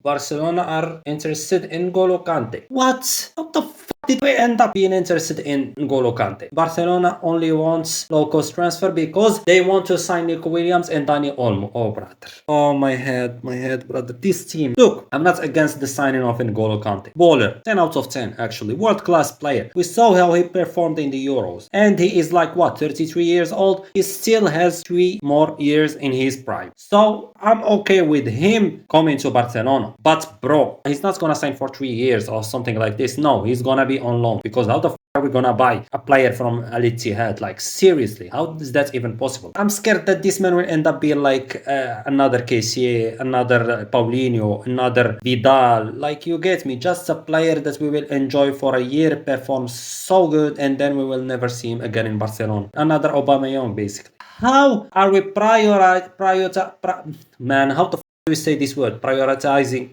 Barcelona are interested in N'Golo Kante. What? How the fuck did we end up being interested in N'Golo Kante? Barcelona only wants low-cost transfer because they want to sign Nico Williams and Dani Olmo. Oh, brother. Oh, my head, brother. This team. Look, I'm not against the signing of N'Golo Kante. Baller. 10 out of 10, actually. World-class player. We saw how he performed in the Euros. And he is like, what, 33 years old? He still has 3 more years in his prime. So, I'm okay with him coming to Barcelona. But, bro, he's not gonna sign for 3 years or something like this. No, he's gonna be on loan. Because how the are we gonna buy a player from Al Ittihad? Like, seriously, how is that even possible? I'm scared that this man will end up being like another KCA, another Paulinho, another Vidal. Like, you get me? Just a player that we will enjoy for a year, perform so good, and then we will never see him again in Barcelona. Another Aubameyang, basically. How are we man, how the f do we say this word? Prioritizing,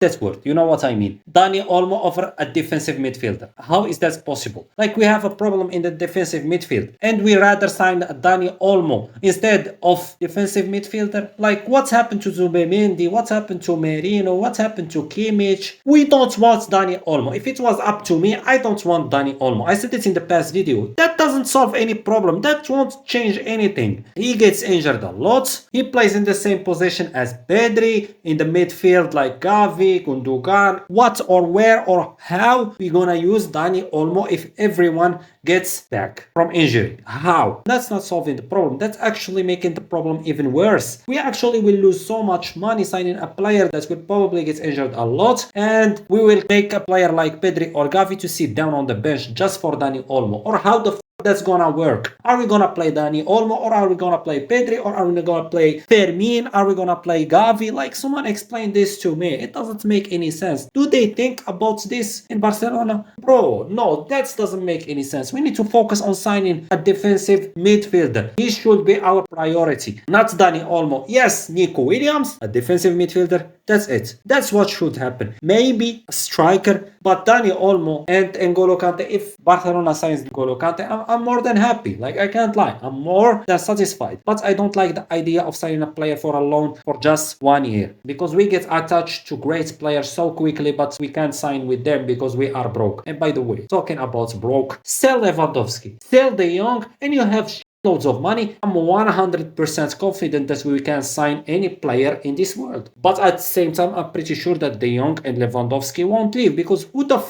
that word, you know what I mean. Dani Olmo over a defensive midfielder. How is that possible? Like, we have a problem in the defensive midfield and we rather sign Dani Olmo instead of defensive midfielder. Like, what's happened to Zubimendi? What's happened to Merino? What's happened to Kimmich? We don't want Dani Olmo. If it was up to me, I don't want Dani Olmo. I said it in the past video. That doesn't solve any problem. That won't change anything. He gets injured a lot. He plays in the same position as Pedri in the midfield, like Gavi, Gundogan. What or where or how we gonna use Dani Olmo if everyone gets back from injury? How? That's not solving the problem. That's actually making the problem even worse. We actually will lose so much money signing a player that will probably get injured a lot, and we will make a player like Pedri or Gavi to sit down on the bench just for Dani Olmo. Or how the that's gonna work? Are we gonna play Dani Olmo, or are we gonna play Pedri, or are we gonna play Fermin? Are we gonna play Gavi? Like, someone explain this to me. It doesn't make any sense. Do they think about this in Barcelona? Bro, no, that doesn't make any sense. We need to focus on signing a defensive midfielder. He should be our priority, not Dani Olmo. Yes, Nico Williams, a defensive midfielder. That's it. That's what should happen. Maybe a striker, but Dani Olmo and N'Golo Kante, if Barcelona signs N'Golo Kante, I'm more than happy. Like, I can't lie. I'm more than satisfied. But I don't like the idea of signing a player for a loan for just 1 year. Because we get attached to great players so quickly, but we can't sign with them because we are broke. And by the way, talking about broke, sell Lewandowski, sell De Jong, and you have loads of money. I'm 100% confident that we can sign any player in this world. But at the same time, I'm pretty sure that De Jong and Lewandowski won't leave, because who the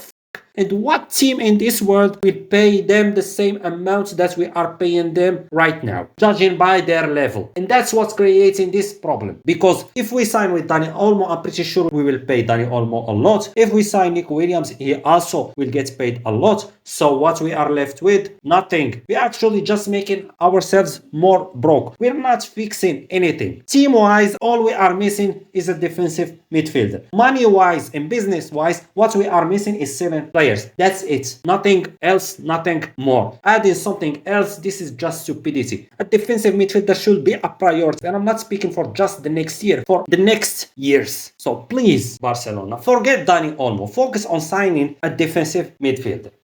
and what team in this world will pay them the same amount that we are paying them right now, judging by their level? And that's what's creating this problem. Because if we sign with Dani Olmo, I'm pretty sure we will pay Dani Olmo a lot. If we sign Nico Williams, he also will get paid a lot. So what we are left with? Nothing. We're actually just making ourselves more broke. We're not fixing anything. Team-wise, all we are missing is a defensive midfielder. Money-wise and business-wise, what we are missing is 7 players. That's it. Nothing else, nothing more. Adding something else, this is just stupidity. A defensive midfielder should be a priority. And I'm not speaking for just the next year, for the next years. So please, Barcelona, forget Dani Olmo. Focus on signing a defensive midfielder.